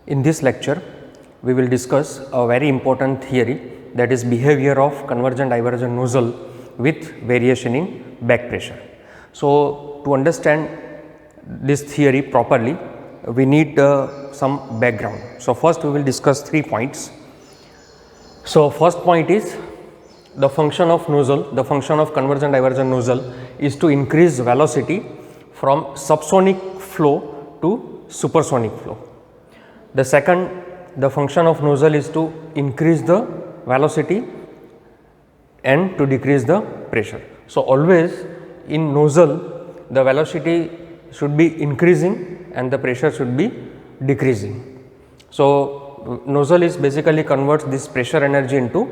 In this lecture, we will discuss a very important theory, that is behavior of convergent divergent nozzle with variation in back pressure. So, to understand this theory properly, we need some background. So, first we will discuss 3 points. So, first point is the function of nozzle, the function of convergent divergent nozzle is to increase velocity from subsonic flow to supersonic flow. The second, the function of nozzle is to increase the velocity and to decrease the pressure. So, always in nozzle the velocity should be increasing and the pressure should be decreasing. So, nozzle is basically converts this pressure energy into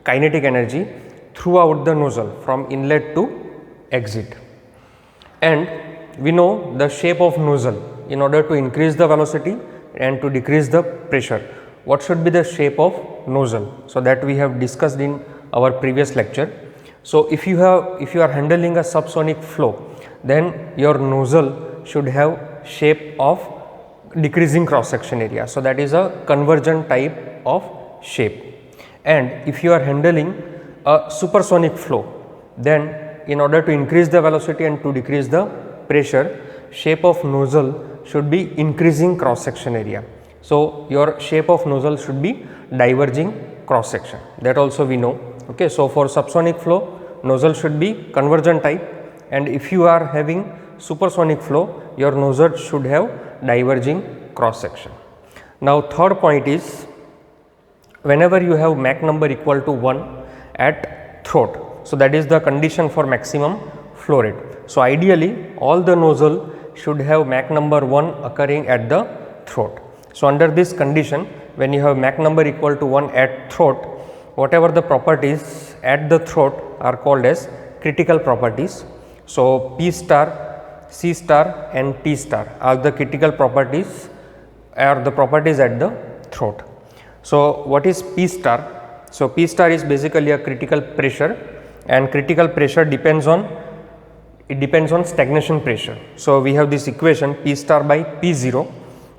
kinetic energy throughout the nozzle from inlet to exit. And we know the shape of nozzle. In order to increase the velocity and to decrease the pressure, what should be the shape of nozzle? So, that we have discussed in our previous lecture. So, if you are handling a subsonic flow, then your nozzle should have shape of decreasing cross section area. So, that is a convergent type of shape. And if you are handling a supersonic flow, then in order to increase the velocity and to decrease the pressure, shape of nozzle should be increasing cross section area. So, your shape of nozzle should be diverging cross section, that also we know. Okay. So, for subsonic flow, nozzle should be convergent type, and if you are having supersonic flow, your nozzle should have diverging cross section. Now, third point is, whenever you have Mach number equal to 1 at throat, so that is the condition for maximum flow rate. So, ideally all the nozzle should have Mach number 1 occurring at the throat. So, under this condition, when you have Mach number equal to 1 at throat, whatever the properties at the throat are called as critical properties. So, P star, C star and T star are the critical properties, are the properties at the throat. So, what is P star? So, P star is basically a critical pressure, and critical pressure depends on stagnation pressure. So, we have this equation P star by P0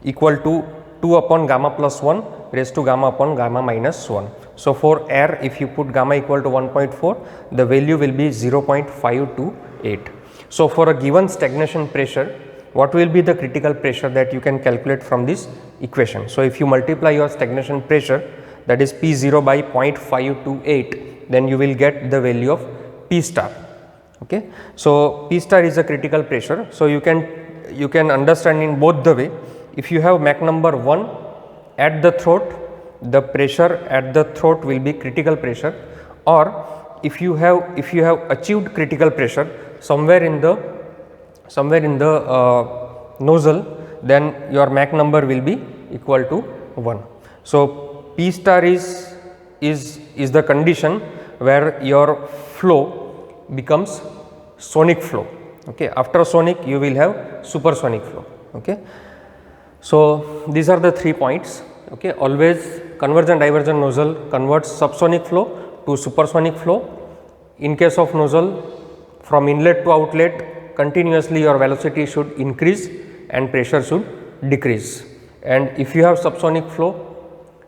equal to 2 upon gamma plus 1 raised to gamma upon gamma minus 1. So, for air, if you put gamma equal to 1.4, the value will be 0.528. So, for a given stagnation pressure, what will be the critical pressure that you can calculate from this equation? So, if you multiply your stagnation pressure, that is P0 by 0.528, then you will get the value of P star. Okay. So, P star is a critical pressure. So, you can understand in both the way. If you have Mach number 1 at the throat, the pressure at the throat will be critical pressure, or if you have achieved critical pressure somewhere in the nozzle, then your Mach number will be equal to 1. So, P star is the condition where your flow becomes sonic flow. Okay. After sonic, you will have supersonic flow. Okay. So, these are the 3 points. Okay. Always convergent divergent nozzle converts subsonic flow to supersonic flow. In case of nozzle, from inlet to outlet, continuously your velocity should increase and pressure should decrease. And if you have subsonic flow,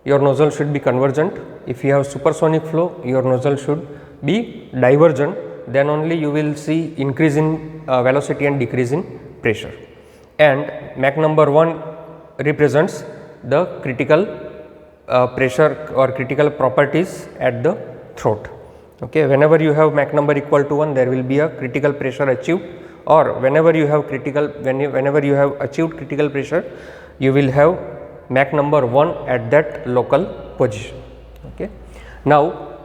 your nozzle should be convergent. If you have supersonic flow, your nozzle should be divergent. Then only you will see increase in velocity and decrease in pressure. And Mach number 1 represents the critical pressure or critical properties at the throat. Okay. Whenever you have Mach number equal to 1, there will be a critical pressure achieved, or whenever you have achieved critical pressure, you will have Mach number 1 at that local position. Okay. Now,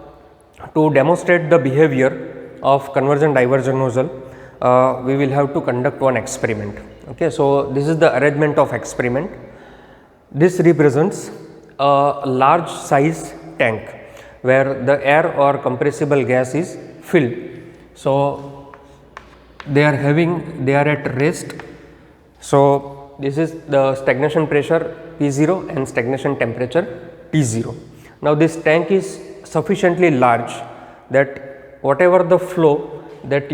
to demonstrate the behavior of convergent divergent nozzle, we will have to conduct one experiment. Okay. So, this is the arrangement of experiment. This represents a large size tank where the air or compressible gas is filled. So, they are at rest. So, this is the stagnation pressure P0 and stagnation temperature T0. Now, this tank is sufficiently large that whatever the flow that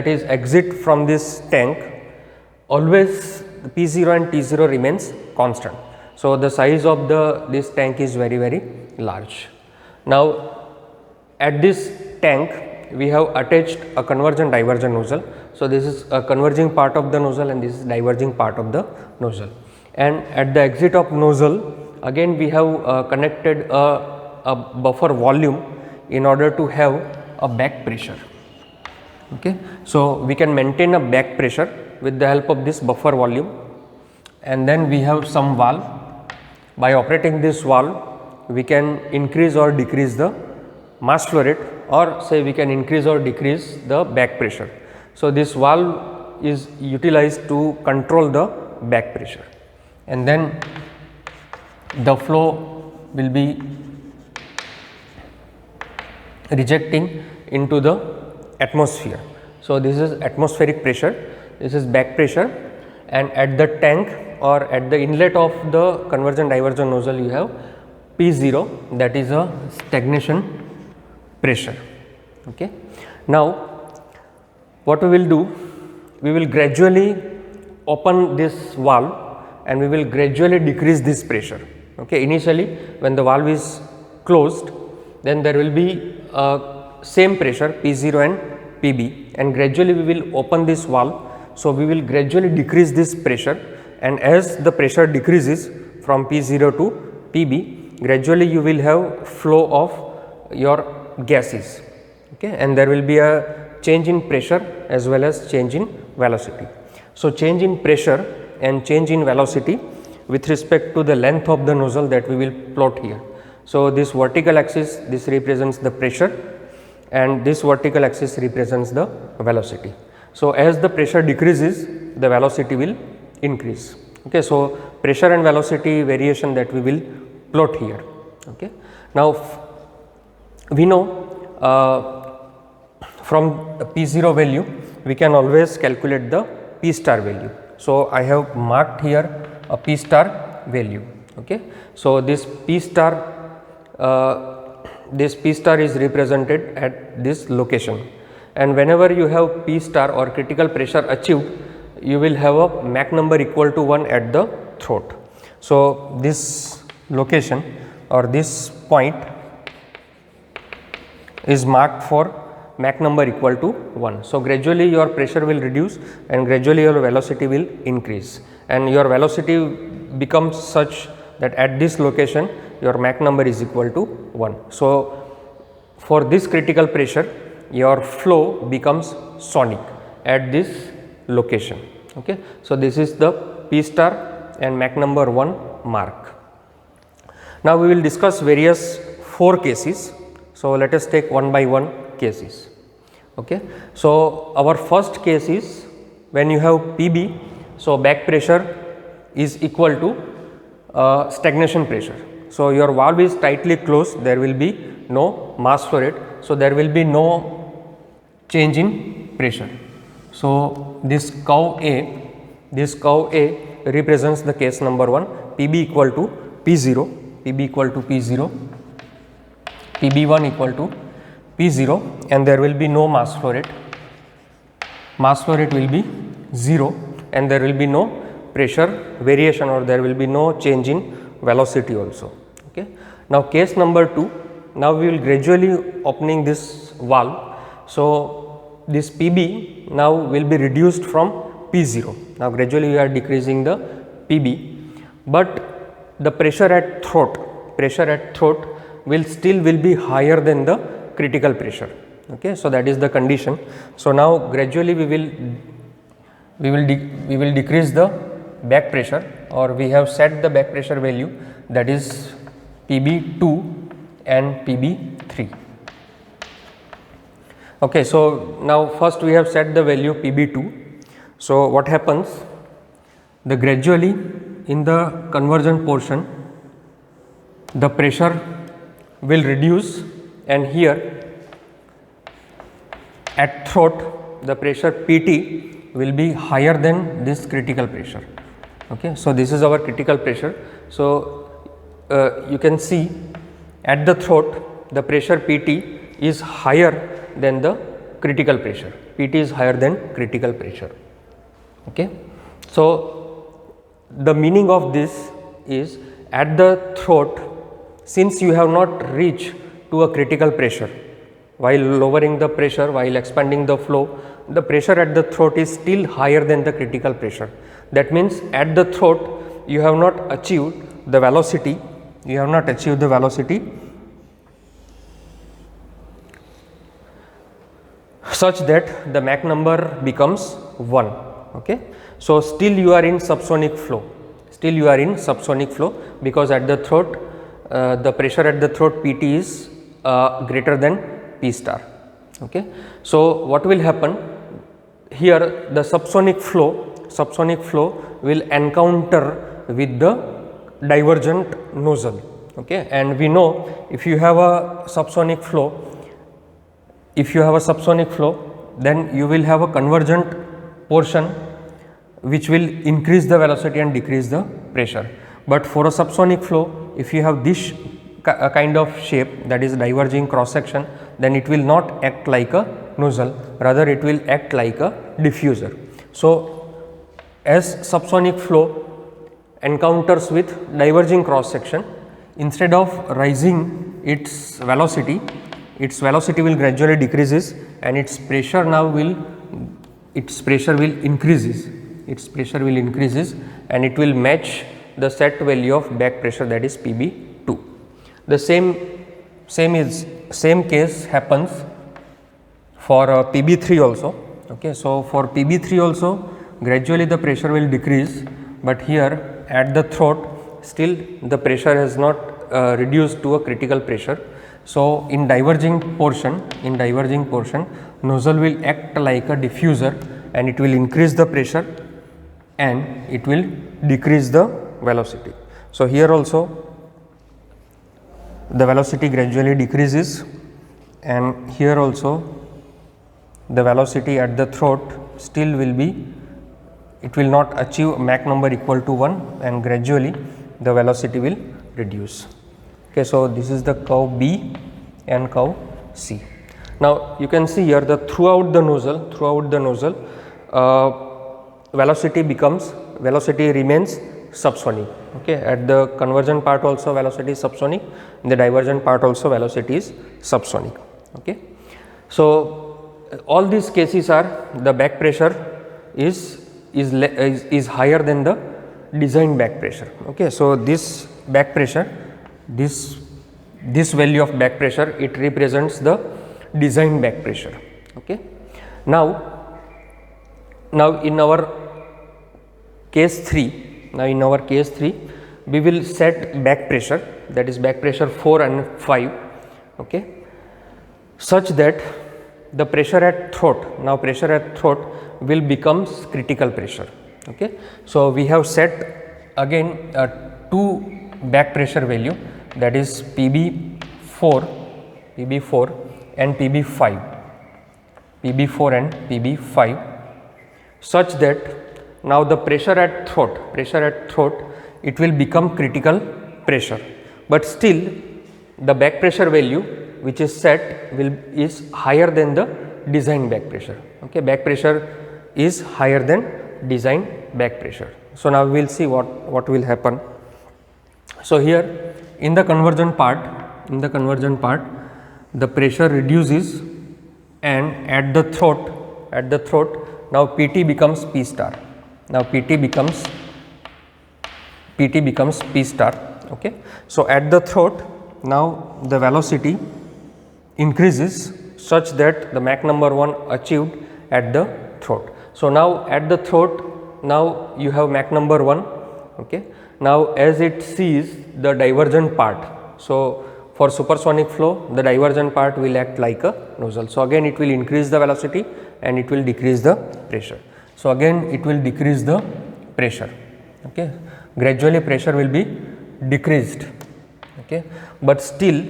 is exit from this tank, always P0 and T0 remains constant. So, the size of this tank is very large. Now, at this tank we have attached a convergent divergent nozzle. So, this is a converging part of the nozzle and this is diverging part of the nozzle, and at the exit of nozzle again we have connected a buffer volume in order to have a back pressure. Okay. So, we can maintain a back pressure with the help of this buffer volume, and then we have some valve. By operating this valve we can increase or decrease the mass flow rate, or say we can increase or decrease the back pressure. So, this valve is utilized to control the back pressure, and then the flow will be rejecting into the atmosphere. So, this is atmospheric pressure, this is back pressure, and at the tank or at the inlet of the convergent divergent nozzle you have P0, that is a stagnation pressure. Okay. Now, what we will do, we will gradually open this valve and we will gradually decrease this pressure. Okay. Initially when the valve is closed, then there will be same pressure P0 and Pb, and gradually we will open this valve. So, we will gradually decrease this pressure, and as the pressure decreases from P0 to Pb, gradually you will have flow of your gases. Okay, and there will be a change in pressure as well as change in velocity. So, change in pressure and change in velocity with respect to the length of the nozzle that we will plot here. So, this vertical axis, this represents the pressure, and this vertical axis represents the velocity. So, as the pressure decreases, the velocity will increase. Okay. So, pressure and velocity variation that we will plot here. Okay. Now, we know from P0 value we can always calculate the P star value. So, I have marked here a P star value. Okay. So, this P star is represented at this location, and whenever you have P star or critical pressure achieved, you will have a Mach number equal to 1 at the throat. So, this location or this point is marked for Mach number equal to 1. So, gradually your pressure will reduce and gradually your velocity will increase, and your velocity becomes such that at this location your Mach number is equal to 1. So, for this critical pressure your flow becomes sonic at this location. Okay. So, this is the P star and Mach number 1 mark. Now, we will discuss various 4 cases. So, let us take one by one cases. Okay. So, our first case is when you have Pb, so back pressure is equal to stagnation pressure. So, your valve is tightly closed, there will be no mass flow rate. So, there will be no change in pressure. So, this curve A represents the case number 1, Pb equal to P0, Pb equal to P0, Pb1 equal to P0, and there will be no mass flow rate. Mass flow rate will be 0, and there will be no pressure variation, or there will be no change in velocity also. Okay. Now, case number 2, now we will gradually opening this valve. So, this Pb now will be reduced from P0. Now, gradually we are decreasing the Pb, but the pressure at throat will be higher than the critical pressure. Okay. So, that is the condition. So, now gradually we will decrease the back pressure, or we have set the back pressure value, that is Pb2 and Pb3. Okay. So, now first we have set the value Pb2. So, what happens, the gradually in the convergent portion the pressure will reduce, and here at throat the pressure Pt will be higher than this critical pressure. Okay. So, this is our critical pressure. So, you can see at the throat the pressure Pt is higher than the critical pressure, Pt is higher than critical pressure. Okay. So, the meaning of this is, at the throat, since you have not reached to a critical pressure, while lowering the pressure, while expanding the flow, the pressure at the throat is still higher than the critical pressure. That means at the throat you have not achieved the velocity, such that the Mach number becomes 1. Okay. So, still you are in subsonic flow, because at the throat the pressure at the throat Pt is greater than P star. Okay. So, what will happen here, the subsonic flow will encounter with the divergent nozzle. Okay. And we know, if you have a subsonic flow, then you will have a convergent portion which will increase the velocity and decrease the pressure. But for a subsonic flow, if you have this kind of shape, that is diverging cross section, then it will not act like a nozzle, rather it will act like a diffuser. So, as subsonic flow encounters with diverging cross section, instead of rising its velocity will gradually decreases, and its pressure will increases, and it will match the set value of back pressure, that is Pb2. The same case happens for Pb3 also. Okay. So, for Pb3 also gradually the pressure will decrease, but here at the throat still the pressure has not reduced to a critical pressure. So, in diverging portion nozzle will act like a diffuser, and it will increase the pressure and it will decrease the velocity. So, here also the velocity gradually decreases, and here also the velocity at the throat still will be, it will not achieve Mach number equal to 1, and gradually the velocity will reduce. Okay. So, this is the curve B and curve C. Now, you can see here the throughout the nozzle velocity remains subsonic. Okay. At the convergent part also velocity is subsonic, in the divergent part also velocity is subsonic. Okay. So, all these cases are, the back pressure is higher than the designed back pressure. Okay. So, this back pressure, this value of back pressure, it represents the designed back pressure. Okay. Now in our case 3, we will set back pressure, that is back pressure 4 and 5. Okay. Such that the pressure at throat will becomes critical pressure. Okay. So, we have set again 2 back pressure value, that is Pb4 and Pb5, such that now the pressure at throat it will become critical pressure, but still the back pressure value which is set is higher than the designed back pressure. Okay. Back pressure is higher than designed back pressure. So, now we will see what will happen. So, here in the convergent part the pressure reduces, and at the throat now Pt becomes P star. Now, Pt becomes P star. Okay. So, at the throat now the velocity increases such that the Mach number 1 achieved at the throat. So, now at the throat now you have Mach number 1. Okay. Now, as it sees the divergent part, so for supersonic flow the divergent part will act like a nozzle. So, again it will increase the velocity and it will decrease the pressure. So, again it will decrease the pressure. Okay. Gradually pressure will be decreased. Okay. But still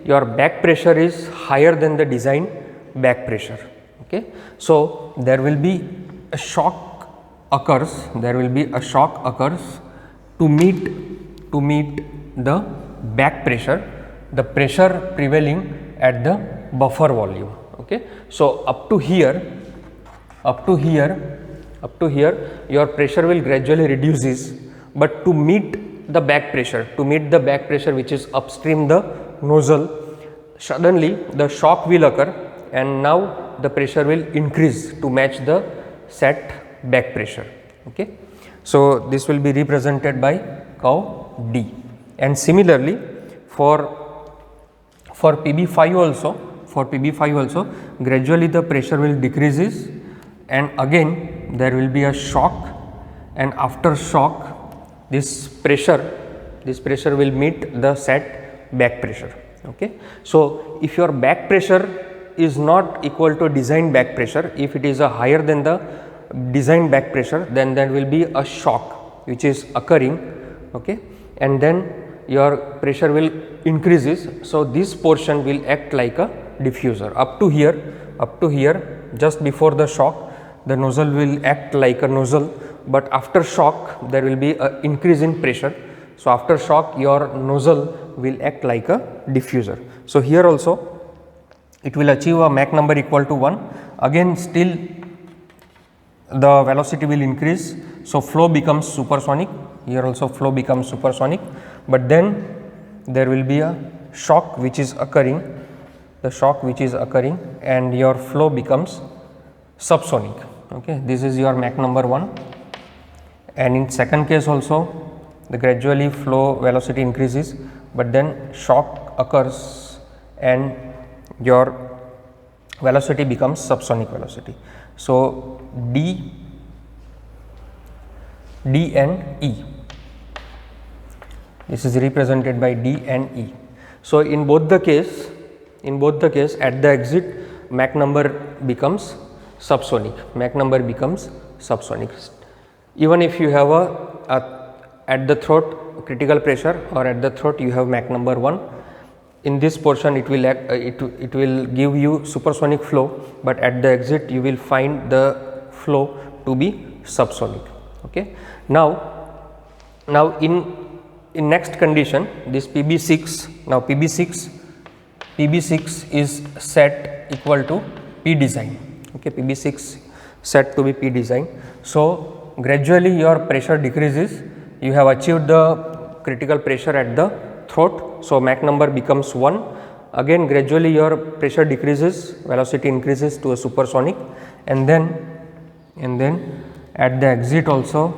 your back pressure is higher than the designed back pressure. Okay. So, there will be a shock occurs to meet the back pressure, the pressure prevailing at the buffer volume. Okay. So, up to here Up to here your pressure will gradually reduces, but to meet the back pressure, which is upstream the nozzle, suddenly the shock will occur and now the pressure will increase to match the set back pressure. Okay. So, this will be represented by curve D, and similarly for PB5 also, gradually the pressure will decreases and again there will be a shock, and after shock this pressure will meet the set back pressure. Okay. So, if your back pressure is not equal to design back pressure, if it is a higher than the design back pressure, then there will be a shock which is occurring. Okay. And then your pressure will increases. So, this portion will act like a diffuser. Up to here just before the shock the nozzle will act like a nozzle, but after shock there will be a increase in pressure. So, after shock your nozzle will act like a diffuser. So, here also it will achieve a Mach number equal to 1, again still the velocity will increase. So, flow becomes supersonic, here also flow becomes supersonic, but then there will be a shock which is occurring, and your flow becomes subsonic. Okay. This is your Mach number 1, and in second case also the gradually flow velocity increases, but then shock occurs and your velocity becomes subsonic velocity. So, D and E, this is represented by D and E. So, in both the case at the exit Mach number becomes subsonic, even if you have at the throat critical pressure or at the throat you have Mach number 1, in this portion it will act, it will give you supersonic flow, but at the exit you will find the flow to be subsonic. Okay. Now in next condition, this PB6, now PB6 is set equal to P design. Okay. PB6 set to be P design. So, gradually your pressure decreases, you have achieved the critical pressure at the throat. So, Mach number becomes 1, again gradually your pressure decreases, velocity increases to a supersonic, and then at the exit also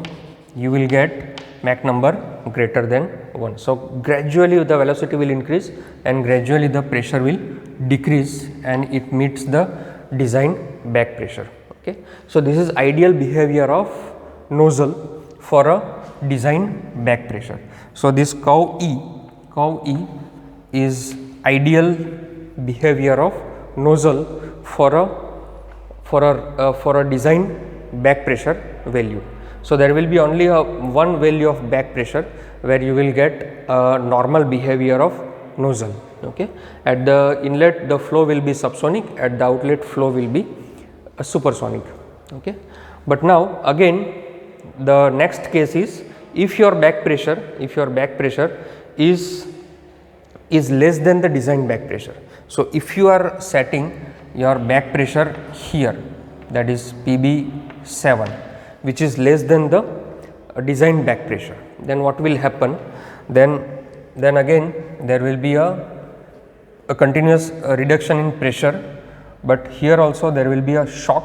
you will get Mach number greater than 1. So, gradually the velocity will increase and gradually the pressure will decrease and it meets the design back pressure. Okay. So, this is ideal behavior of nozzle for a design back pressure. So, this curve E is ideal behavior of nozzle for a design back pressure value. So, there will be only one value of back pressure where you will get a normal behavior of nozzle. Okay. At the inlet the flow will be subsonic, at the outlet flow will be supersonic. Okay. But now again the next case is, if your back pressure is less than the design back pressure. So, if you are setting your back pressure here, that is PB7, which is less than the design back pressure, then what will happen? Then again there will be a continuous reduction in pressure, but here also there will be a shock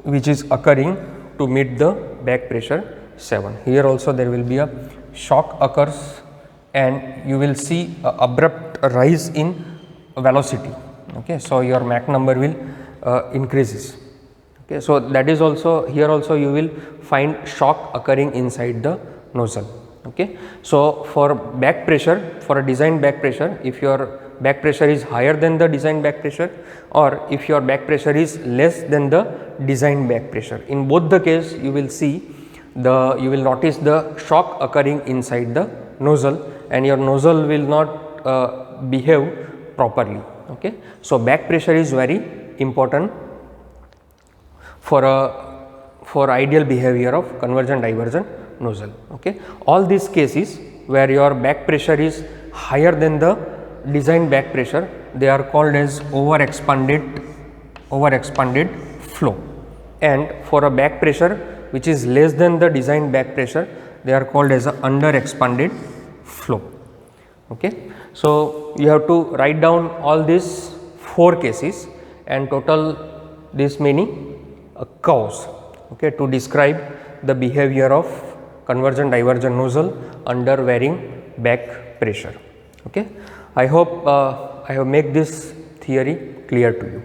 which is occurring to meet the back pressure 7. Here also there will be a shock occurs and you will see a abrupt rise in velocity. Okay. So, your Mach number will increases. Okay. So, that is also here also you will find shock occurring inside the nozzle. Okay. So, for back pressure, for a design back pressure, if your back pressure is higher than the design back pressure or if your back pressure is less than the design back pressure, in both the case you will see you will notice the shock occurring inside the nozzle and your nozzle will not behave properly. Okay. So, back pressure is very important for ideal behavior of convergent divergent nozzle. Okay. All these cases where your back pressure is higher than the design back pressure, they are called as over expanded flow, and for a back pressure which is less than the designed back pressure, they are called as a under expanded flow. Okay. So, you have to write down all these 4 cases and total this many curves, okay, to describe the behavior of convergent divergent nozzle under varying back pressure. Okay. I hope I have made this theory clear to you.